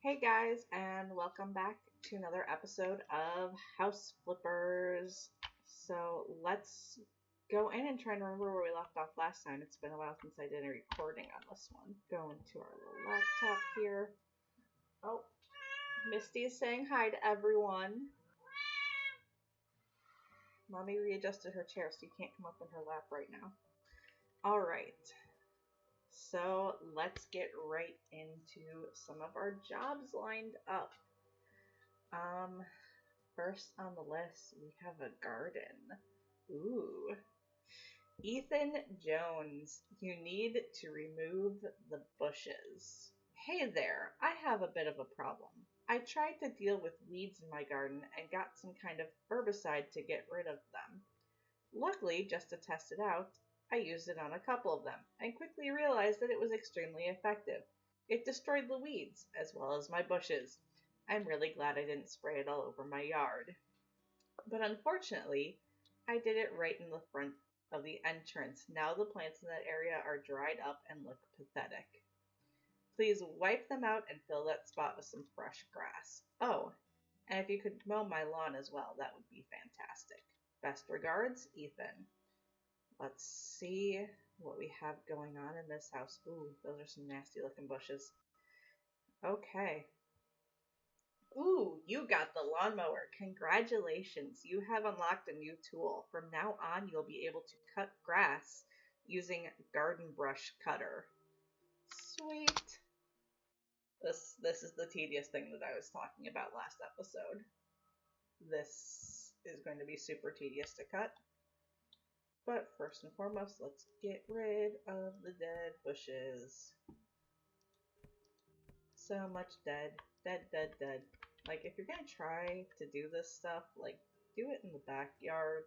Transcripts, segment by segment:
Hey guys, and welcome back to another episode of House Flippers. So let's go in and try and remember where we left off last time. It's been a while since I did a recording on this one. Going to our little laptop here. Oh, Misty is saying hi to everyone. Mommy readjusted her chair so you can't come up in her lap right now. Alright, so let's get right into some of our jobs lined up. First on the list, we have a garden. Ooh. Ethan Jones, you need to remove the bushes. Hey there, I have a bit of a problem. I tried to deal with weeds in my garden and got some kind of herbicide to get rid of them. Luckily, just to test it out, I used it on a couple of them and quickly realized that it was extremely effective. It destroyed the weeds as well as my bushes. I'm really glad I didn't spray it all over my yard. But unfortunately, I did it right in the front of the entrance. Now the plants in that area are dried up and look pathetic. Please wipe them out and fill that spot with some fresh grass. Oh, and if you could mow my lawn as well, that would be fantastic. Best regards, Ethan. Let's see what we have going on in this house. Ooh, those are some nasty looking bushes. Okay. Ooh, you got the lawnmower. Congratulations. You have unlocked a new tool. From now on, you'll be able to cut grass using garden brush cutter. Sweet. This is the tedious thing that I was talking about last episode. This is going to be super tedious to cut. But first and foremost, let's get rid of the dead bushes. So much dead. Dead. Like, if you're gonna try to do this stuff, like, do it in the backyard.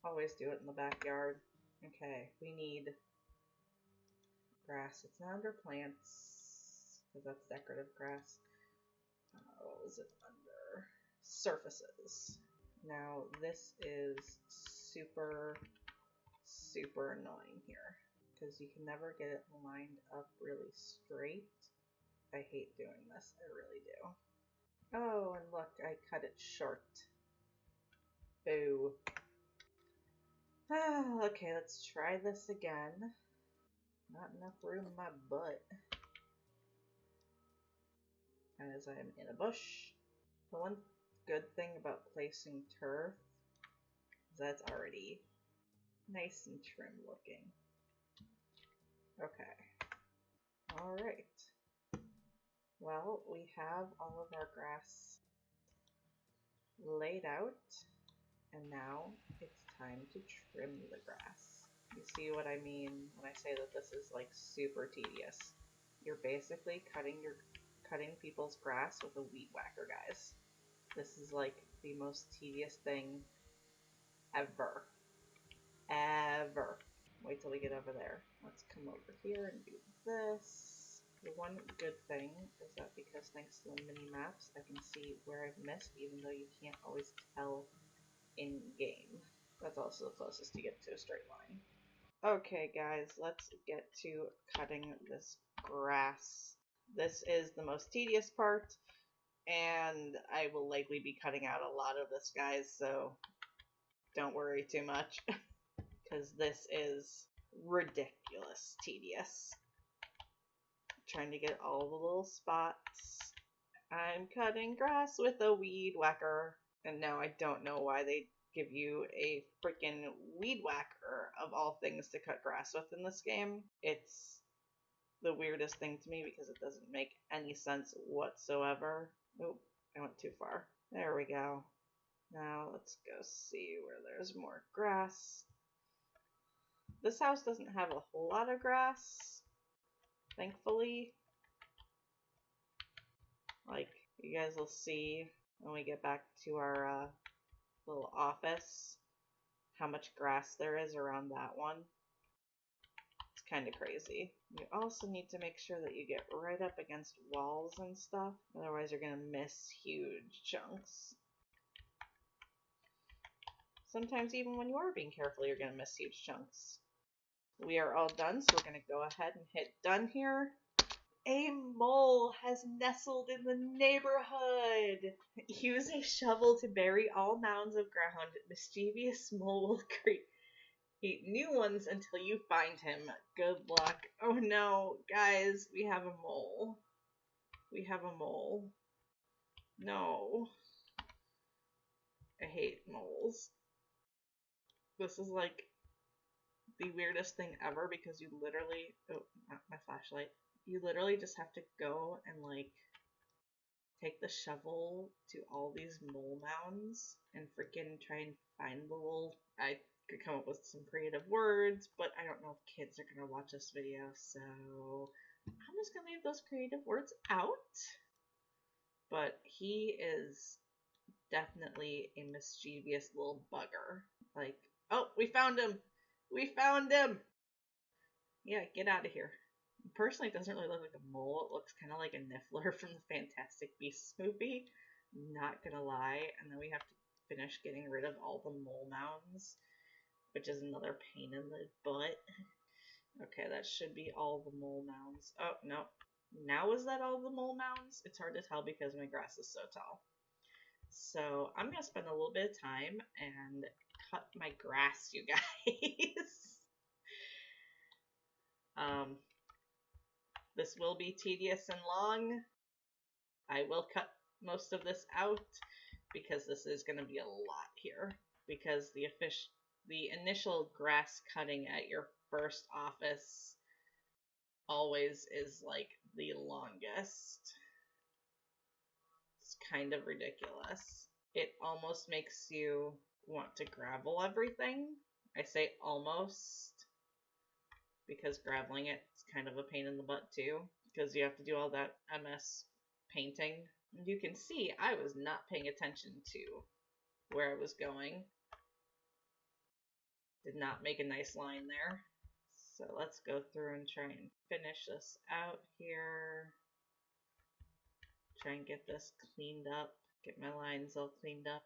Always do it in the backyard. Okay, we need grass. It's not under plants, because that's decorative grass. What was it under? Surfaces. Now, this is super annoying here, because you can never get it lined up really straight. I hate doing this, I really do. Oh, and look, I cut it short. Boo. Okay, let's try this again. Not enough room in my butt. As I am in a bush. The one good thing about placing turf is that it's already nice and trim looking. Okay. Alright. Well, we have all of our grass laid out, and now it's time to trim the grass. You see what I mean when I say that this is like super tedious. You're basically cutting people's grass with a weed whacker, guys. This is like the most tedious thing ever. Ever. Wait till we get over there. Let's come over here and do this. The one good thing is that because thanks to the mini maps, I can see where I've missed, even though you can't always tell in game. That's also the closest to get to a straight line. Okay guys, let's get to cutting this grass. This is the most tedious part, and I will likely be cutting out a lot of this, guys, so don't worry too much, because this is ridiculous tedious. Trying to get all the little spots. I'm cutting grass with a weed whacker. And now I don't know why they give you a freaking weed whacker of all things to cut grass with in this game. It's the weirdest thing to me because it doesn't make any sense whatsoever. Oh, I went too far. There we go. Now let's go see where there's more grass. This house doesn't have a whole lot of grass, thankfully. Like, you guys will see when we get back to our little office how much grass there is around that one. It's kind of crazy. You also need to make sure that you get right up against walls and stuff, otherwise you're going to miss huge chunks. Sometimes even when you are being careful, you're going to miss huge chunks. We are all done, so we're going to go ahead and hit done here. A mole has nestled in the neighborhood. Use a shovel to bury all mounds of ground. Mischievous mole will create new ones until you find him. Good luck. Oh no, guys, we have a mole. We have a mole. No. I hate moles. This is like the weirdest thing ever because you literally, oh, not my flashlight. You literally just have to go and like take the shovel to all these mole mounds and freaking try and find the little, I could come up with some creative words, but I don't know if kids are gonna watch this video, so I'm just gonna leave those creative words out. But he is definitely a mischievous little bugger. Like, oh, we found him! We found him! Yeah, get out of here. Personally, it doesn't really look like a mole. It looks kind of like a Niffler from the Fantastic Beasts movie. Not gonna lie. And then we have to finish getting rid of all the mole mounds, which is another pain in the butt. Okay, that should be all the mole mounds. Oh, no. Now is that all the mole mounds? It's hard to tell because my grass is so tall. So I'm going to spend a little bit of time and cut my grass, you guys. This will be tedious and long. I will cut most of this out because this is going to be a lot here. Because the initial grass cutting at your first office always is like the longest. It's kind of ridiculous. It almost makes you want to gravel everything. I say almost because graveling it's kind of a pain in the butt too, because you have to do all that MS painting. You can see I was not paying attention to where I was going. Did not make a nice line there. So let's go through and try and finish this out here. Try and get this cleaned up. Get my lines all cleaned up.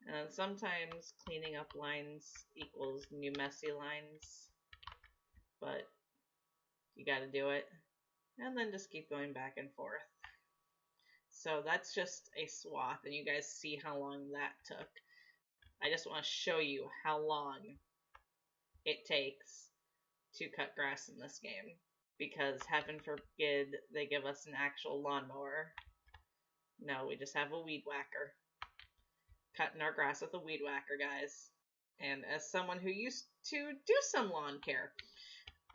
And sometimes cleaning up lines equals new messy lines. But you gotta do it. And then just keep going back and forth. So that's just a swath, and you guys see how long that took. I just want to show you how long it takes to cut grass in this game. Because heaven forbid they give us an actual lawnmower. No, we just have a weed whacker. Cutting our grass with a weed whacker, guys. And as someone who used to do some lawn care,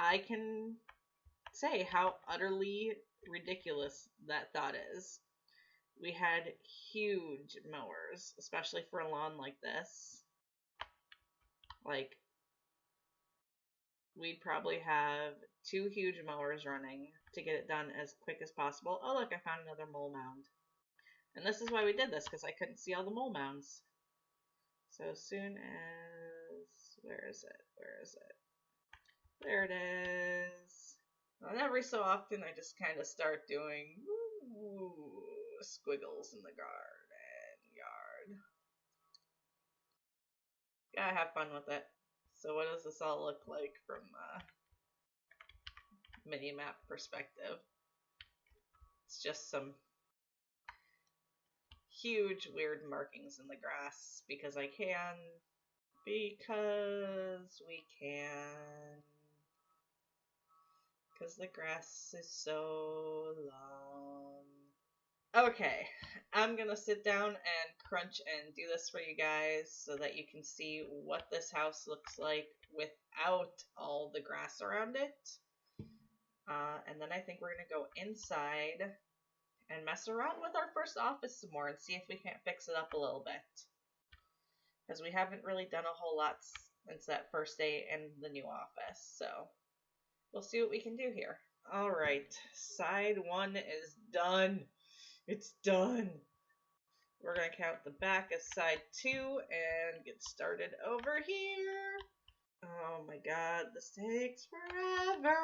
I can say how utterly ridiculous that thought is. We had huge mowers, especially for a lawn like this. Like, we'd probably have 2 huge mowers running to get it done as quick as possible. Oh look, I found another mole mound. And this is why we did this, because I couldn't see all the mole mounds. So as soon as... where is it? Where is it? There it is. And every so often I just kind of start doing squiggles in the yard. Gotta have fun with it. So what does this all look like from a mini-map perspective? It's just some huge weird markings in the grass because I can. Because we can. Because the grass is so long. Okay, I'm gonna sit down and crunch and do this for you guys so that you can see what this house looks like without all the grass around it. And then I think we're gonna go inside and mess around with our first office some more and see if we can't fix it up a little bit. Because we haven't really done a whole lot since that first day in the new office, so we'll see what we can do here. Alright, side 1 is done. It's done. We're going to count the back as side 2 and get started over here. Oh my god, this takes forever.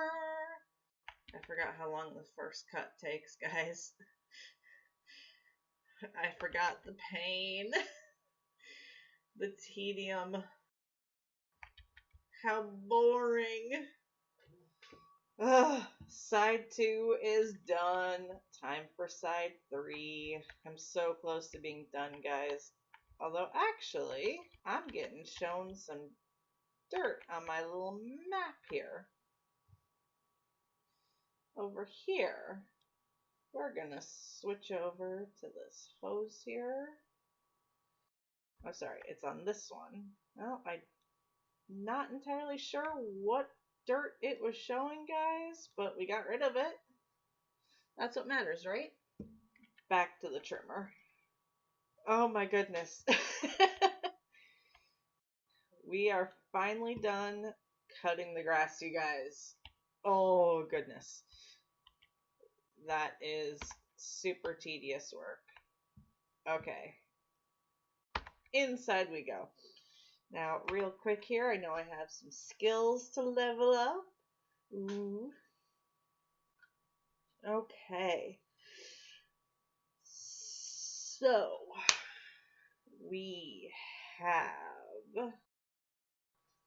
I forgot how long the first cut takes, guys. I forgot the pain. The tedium. How boring. Side 2 is done. Time for side 3. I'm so close to being done, guys. Although, actually, I'm getting shown some dirt on my little map here. Over here, we're gonna switch over to this hose here. Oh, sorry, it's on this one. Well, I'm not entirely sure what dirt it was showing, guys, but we got rid of it. That's what matters, right? Back to the trimmer. Oh my goodness. We are finally done cutting the grass, you guys. Oh goodness. That is super tedious work. Okay. Inside we go. Now, real quick here, I know I have some skills to level up. Ooh. Okay. So, we have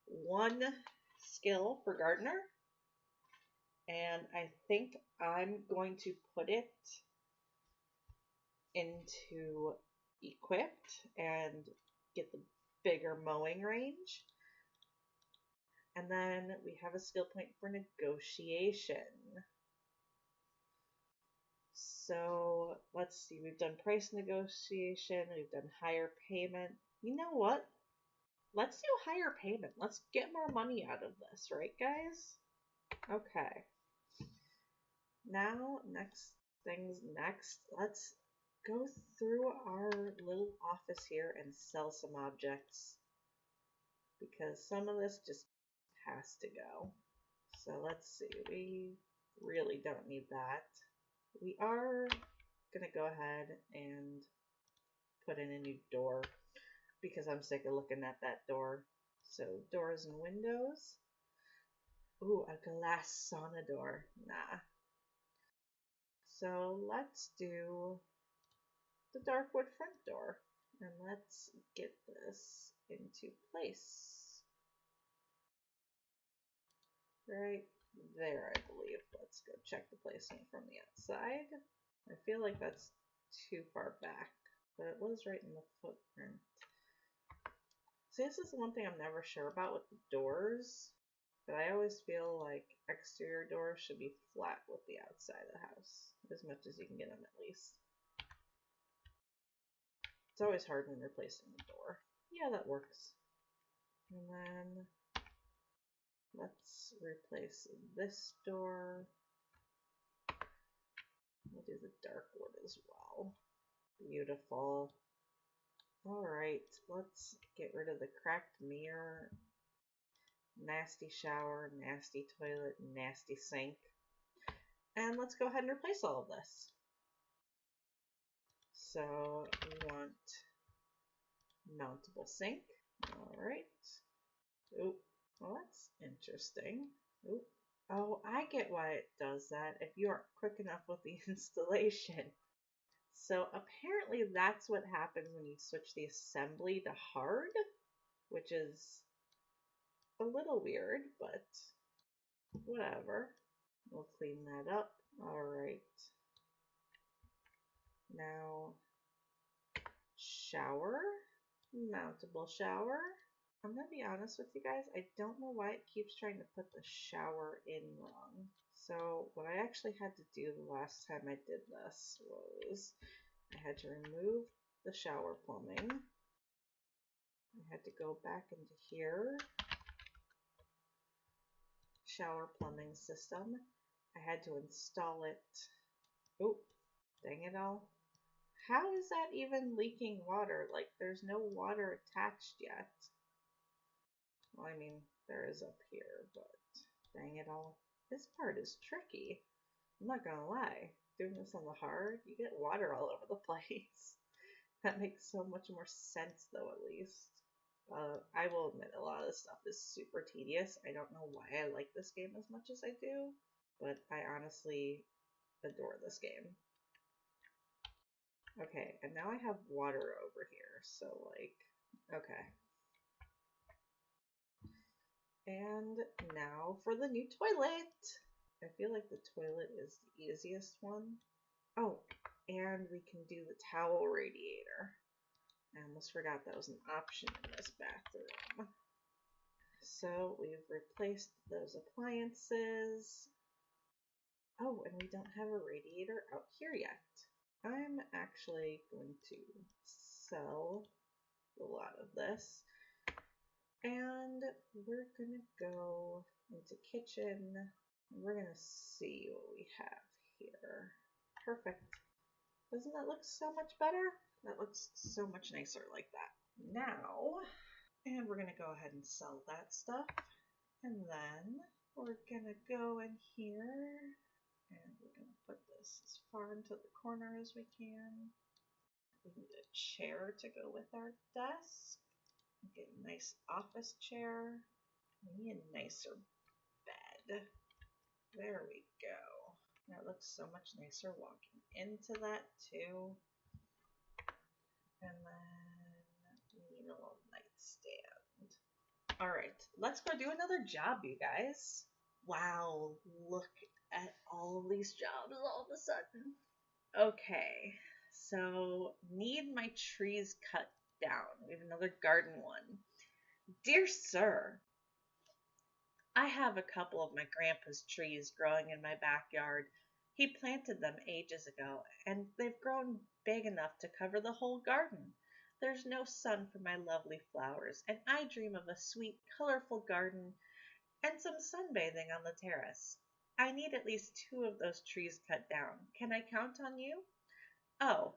one skill for gardener, and I think I'm going to put it into equipped and get the bigger mowing range. And then we have a skill point for negotiation. So let's see, we've done price negotiation, we've done higher payment. You know what? Let's do higher payment. Let's get more money out of this, right guys? Okay. Now, next things next, let's go through our little office here and sell some objects. Because some of this just has to go. So let's see, we really don't need that. We are gonna go ahead and put in a new door because I'm sick of looking at that door. So doors and windows. Ooh, a glass sauna door. Nah. So let's do the dark wood front door. And let's get this into place. Right there, I believe. Let's go check the placement from the outside. I feel like that's too far back, but it was right in the footprint. See, this is the one thing I'm never sure about with the doors, but I always feel like exterior doors should be flat with the outside of the house, as much as you can get them at least. It's always hard when replacing the door. Yeah, that works. And then let's replace this door. We'll do the dark wood as well. Beautiful. Alright, let's get rid of the cracked mirror, nasty shower, nasty toilet, nasty sink. And let's go ahead and replace all of this. So we want mountable sink. Alright. Oop. Well, that's interesting. Oop. Oh, I get why it does that if you aren't quick enough with the installation. So apparently that's what happens when you switch the assembly to hard, which is a little weird, but whatever. We'll clean that up. Alright. Now, shower. Mountable shower. I'm gonna be honest with you guys, I don't know why it keeps trying to put the shower in wrong. So what I actually had to do the last time I did this was I had to remove the shower plumbing. I had to go back into here. Shower plumbing system. I had to install it. Oh, dang it all. How is that even leaking water? Like, there's no water attached yet. Well, I mean, there is up here, but dang it all. This part is tricky. I'm not gonna lie. Doing this on the hard, you get water all over the place. That makes so much more sense, though, at least. I will admit, a lot of this stuff is super tedious. I don't know why I like this game as much as I do, but I honestly adore this game. Okay, and now I have water over here, so like, okay. And now for the new toilet. I feel like the toilet is the easiest one. Oh, and we can do the towel radiator. I almost forgot that was an option in this bathroom. So we've replaced those appliances. Oh, and we don't have a radiator out here yet. I'm actually going to sell a lot of this. And we're gonna go into kitchen. We're gonna see what we have here. Perfect. Doesn't that look so much better? That looks so much nicer like that. Now, and we're gonna go ahead and sell that stuff. And then we're gonna go in here and we're gonna put this as far into the corner as we can. We need a chair to go with our desk. Get a nice office chair. We need a nicer bed. There we go. That looks so much nicer walking into that too. And then we need a little nightstand. All right, let's go do another job, you guys. Wow, look at all of these jobs all of a sudden. Okay, so need my trees cut down. We have another garden one. Dear sir, I have a couple of my grandpa's trees growing in my backyard. He planted them ages ago, and they've grown big enough to cover the whole garden. There's no sun for my lovely flowers, and I dream of a sweet, colorful garden and some sunbathing on the terrace. I need at least 2 of those trees cut down. Can I count on you? Oh,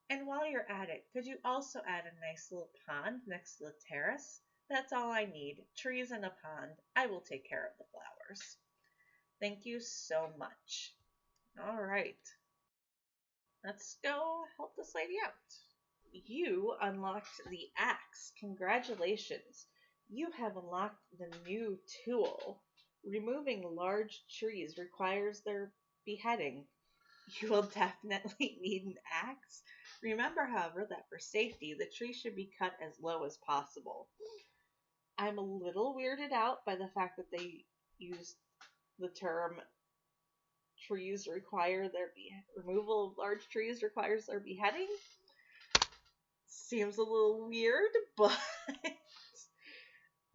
and while you're at it, could you also add a nice little pond next to the terrace? That's all I need. Trees and a pond. I will take care of the flowers. Thank you so much. All right. Let's go help this lady out. You unlocked the axe. Congratulations. You have unlocked the new tool. Removing large trees requires their beheading. You will definitely need an axe. Remember, however, that for safety, the tree should be cut as low as possible. I'm a little weirded out by the fact that they used the term removal of large trees requires their beheading. Seems a little weird, but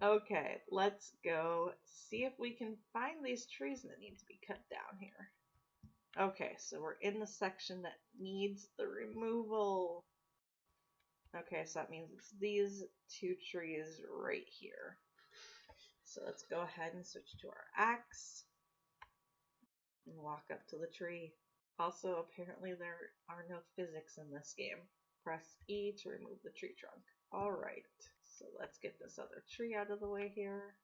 okay, let's go see if we can find these trees that need to be cut down here. Okay, so we're in the section that needs the removal. Okay, so that means it's these 2 trees right here. So let's go ahead and switch to our axe and walk up to the tree. Also, apparently there are no physics in this game. Press E to remove the tree trunk. Alright, so let's get this other tree out of the way here.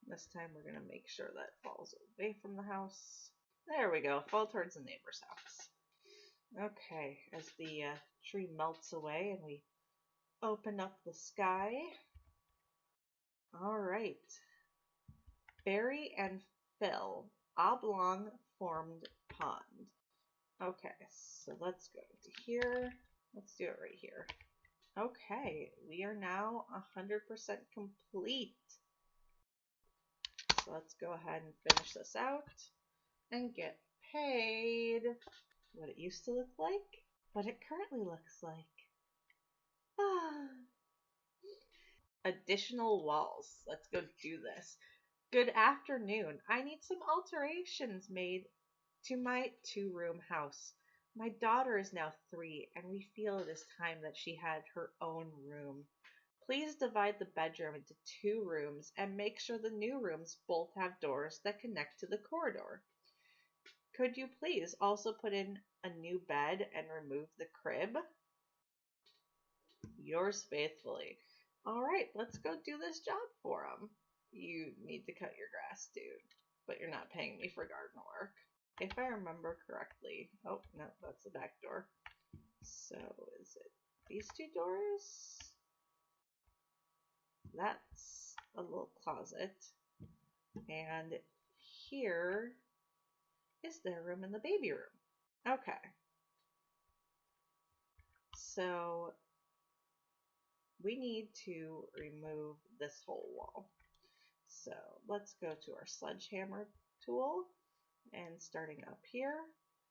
This time we're going to make sure that falls away from the house. There we go, fall towards the neighbor's house. Okay, as the tree melts away and we open up the sky. Alright. Barry and Phil, oblong formed pond. Okay, so let's go to here. Let's do it right here. Okay, we are now 100% complete. So let's go ahead and finish this out and get paid. What it used to look like, what it currently looks like. Additional walls. Let's go do this. Good afternoon. I need some alterations made to my 2-room house. My daughter is now 3, and we feel it is time that she had her own room. Please divide the bedroom into 2 rooms and make sure the new rooms both have doors that connect to the corridor. Could you please also put in a new bed and remove the crib? Yours faithfully. Alright, let's go do this job for him. You need to cut your grass, dude, but you're not paying me for garden work. If I remember correctly. Oh, no, that's the back door. So is it these 2 doors? That's a little closet. And here is their room and the baby room. Okay. So we need to remove this whole wall. So let's go to our sledgehammer tool And starting up here,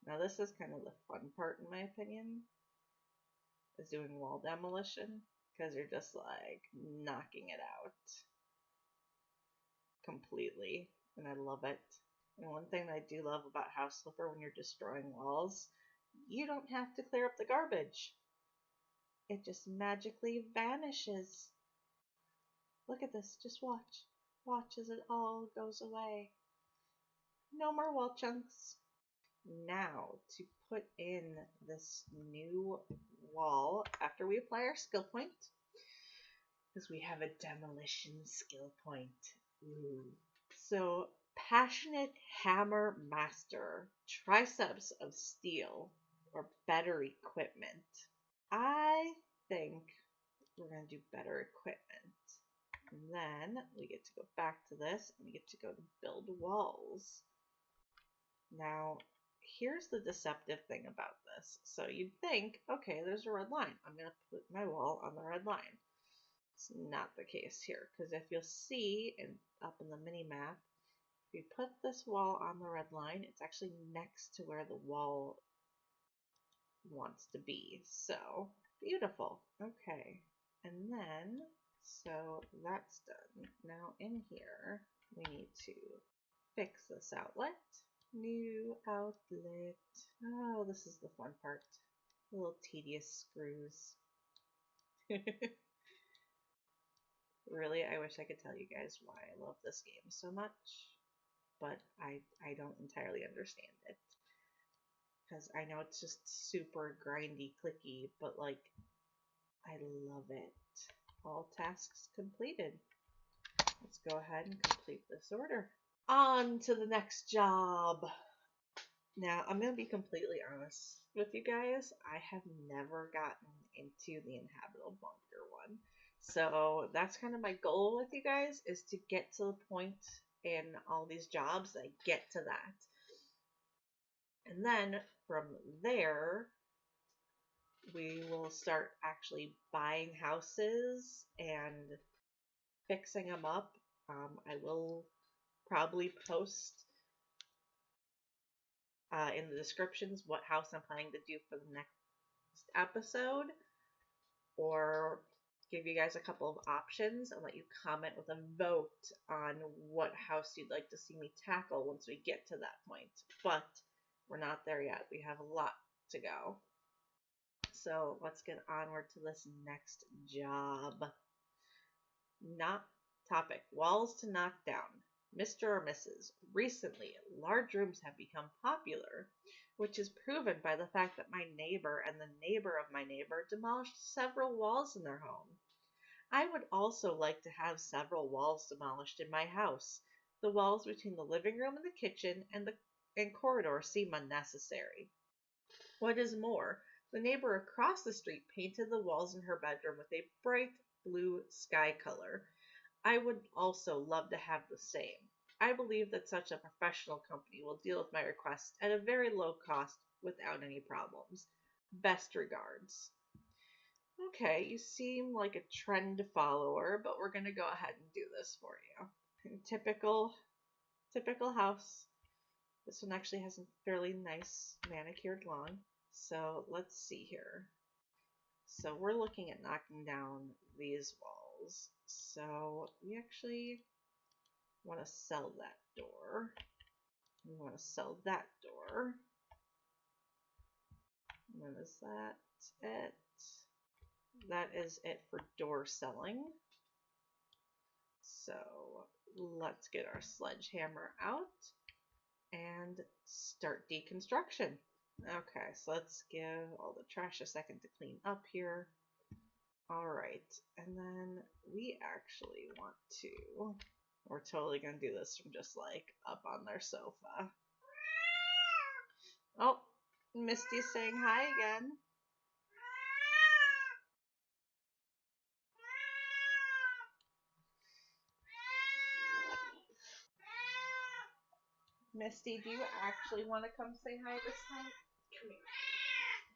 now this is kind of the fun part in my opinion, is doing wall demolition, because you're just like knocking it out completely, and I love it. And one thing that I do love about House Flipper when you're destroying walls, you don't have to clear up the garbage. It just magically vanishes. Look at this, just watch. Watch as it all goes away. No more wall chunks. Now, to put in this new wall, after we apply our skill point, because we have a demolition skill point. Ooh. So, passionate hammer master, triceps of steel, or better equipment. I think we're going to do better equipment. And then we get to go back to this and we get to go to build walls. Now, here's the deceptive thing about this. So you'd think, okay, there's a red line. I'm going to put my wall on the red line. It's not the case here, because if you'll see up in the mini map, if you put this wall on the red line, it's actually next to where the wall wants to be. So, beautiful. Okay. And then, so that's done. Now in here, we need to fix this outlet. New outlet. Oh, this is the fun part. Little tedious screws. Really, I wish I could tell you guys why I love this game so much, but I don't entirely understand it. Because I know it's just super grindy, clicky, but like, I love it. All tasks completed. Let's go ahead and complete this order. On to the next job. Now, I'm going to be completely honest with you guys. I have never gotten into the inhabitable bunker one. So that's kind of my goal with you guys, is to get to the point in all these jobs that I get to that. And then from there, we will start actually buying houses and fixing them up. I will probably post in the descriptions what house I'm planning to do for the next episode, or give you guys a couple of options and let you comment with a vote on what house you'd like to see me tackle once we get to that point. But we're not there yet. We have a lot to go. So let's get onward to this next job. Not topic. Walls to knock down. Mr. or Mrs. Recently, large rooms have become popular, which is proven by the fact that my neighbor and the neighbor of my neighbor demolished several walls in their home. I would also like to have several walls demolished in my house. The walls between the living room and the kitchen and corridor seem unnecessary. What is more, the neighbor across the street painted the walls in her bedroom with a bright blue sky color. I would also love to have the same. I believe that such a professional company will deal with my request at a very low cost without any problems. Best regards. Okay, you seem like a trend follower, but we're going to go ahead and do this for you. Typical house. This one actually has a fairly nice manicured lawn. So let's see here. So we're looking at knocking down these walls. So we actually want to sell that door. We want to sell that door. And then is that it? That is it for door selling. So let's get our sledgehammer out and start deconstruction. Okay, so let's give all the trash a second to clean up here. Alright, and then we actually want to, we're totally going to do this from just like up on their sofa. Oh, Misty's saying hi again. Misty, do you actually want to come say hi this time? Come here.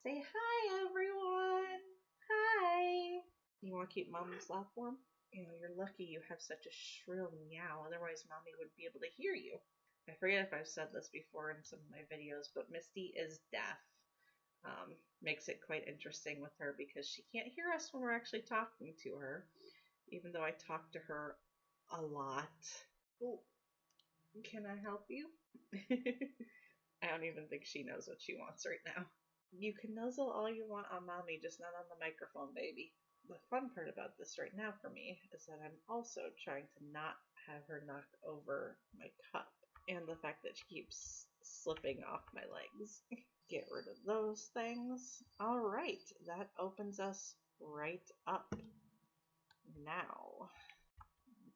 Say hi, everyone. Hi. You want to keep Mom's lap warm? You know, you're lucky you have such a shrill meow. Otherwise, Mommy wouldn't be able to hear you. I forget if I've said this before in some of my videos, but Misty is deaf. Makes it quite interesting with her because she can't hear us when we're actually talking to her, even though I talk to her a lot. Oh, can I help you? I don't even think she knows what she wants right now. You can nuzzle all you want on mommy, just not on the microphone, baby. The fun part about this right now for me is that I'm also trying to not have her knock over my cup, and the fact that she keeps slipping off my legs. Get rid of those things. All right, that opens us right up now.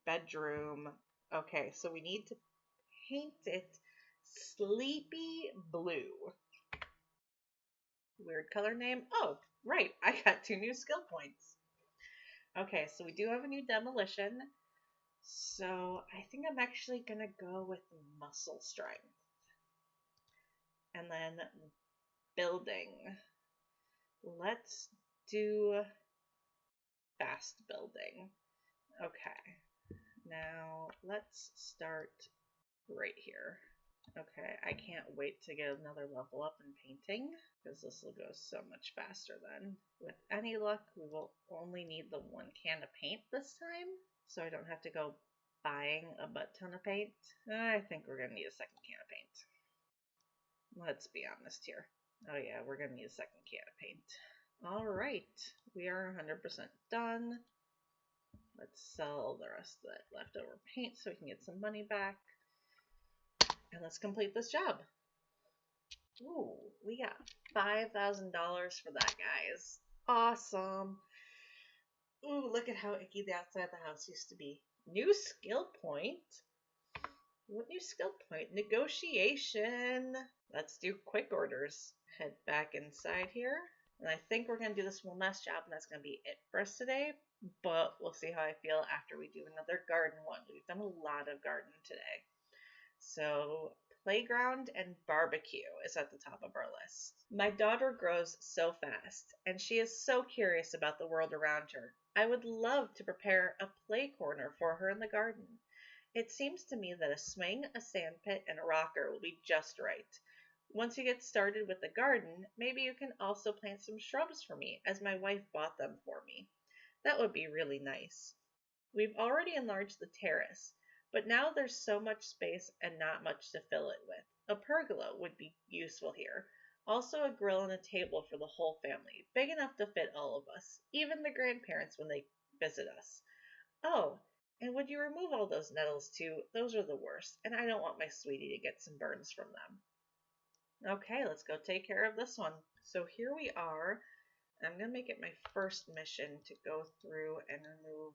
Bedroom. Okay, so we need to paint it sleepy blue. Weird color name. Oh, right, I got 2 new skill points. Okay, so we do have a new demolition. So I think I'm actually gonna go with muscle strength. And then building. Let's do fast building. Okay, now let's start right here. Okay, I can't wait to get another level up in painting because this will go so much faster then. With any luck, we will only need the 1 can of paint this time, so I don't have to go buying a butt ton of paint. I think we're going to need a 2nd can of paint. Let's be honest here. Oh yeah, we're going to need a 2nd can of paint. Alright, we are 100% done. Let's sell the rest of that leftover paint so we can get some money back. And let's complete this job. Ooh, we got $5,000 for that, guys. Awesome. Ooh, look at how icky the outside of the house used to be. New skill point. What new skill point? Negotiation. Let's do quick orders. Head back inside here. And I think we're going to do this one last job, and that's going to be it for us today. But we'll see how I feel after we do another garden one. We've done a lot of garden today. So playground and barbecue is at the top of our list. My daughter grows so fast, and she is so curious about the world around her. I would love to prepare a play corner for her in the garden. It seems to me that a swing, a sandpit, and a rocker will be just right. Once you get started with the garden, maybe you can also plant some shrubs for me, as my wife bought them for me. That would be really nice. We've already enlarged the terrace, but now there's so much space and not much to fill it with. A pergola would be useful here. Also a grill and a table for the whole family, big enough to fit all of us, even the grandparents when they visit us. Oh, and would you remove all those nettles too? Those are the worst, and I don't want my sweetie to get some burns from them. Okay, let's go take care of this one. So here we are. I'm going to make it my first mission to go through and remove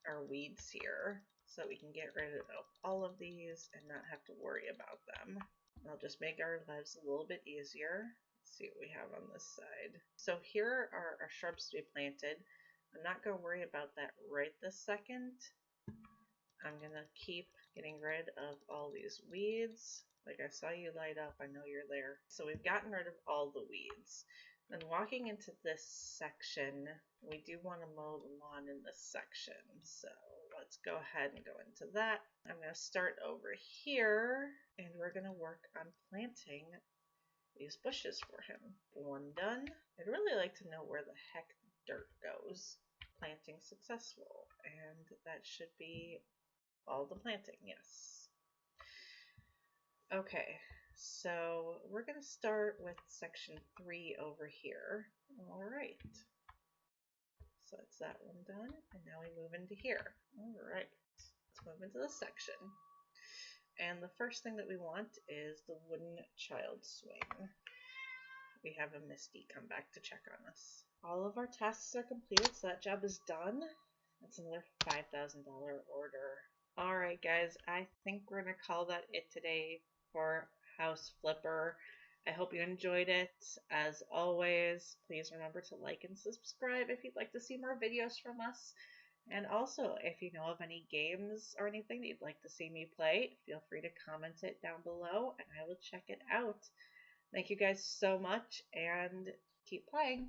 our weeds here so that we can get rid of all of these and not have to worry about them. I'll just make our lives a little bit easier. Let's see what we have on this side. So here are our shrubs to be planted. I'm not going to worry about that right this second. I'm going to keep getting rid of all these weeds. Like I saw you light up, I know you're there. So we've gotten rid of all the weeds. Then walking into this section, we do want to mow the lawn in this section. So let's go ahead and go into that. I'm going to start over here and we're going to work on planting these bushes for him. 1 done. I'd really like to know where the heck dirt goes. Planting successful. And that should be all the planting, yes. Okay, so we're going to start with section 3 over here. All right. So that's that one done, and now we move into here. All right, let's move into this section. And the first thing that we want is the wooden child swing. We have a Misty come back to check on us. All of our tasks are completed, so that job is done. That's another $5,000 order. All right, guys, I think we're going to call that it today for House Flipper. I hope you enjoyed it. As always, please remember to like and subscribe if you'd like to see more videos from us. And also, if you know of any games or anything that you'd like to see me play, feel free to comment it down below and I will check it out. Thank you guys so much and keep playing.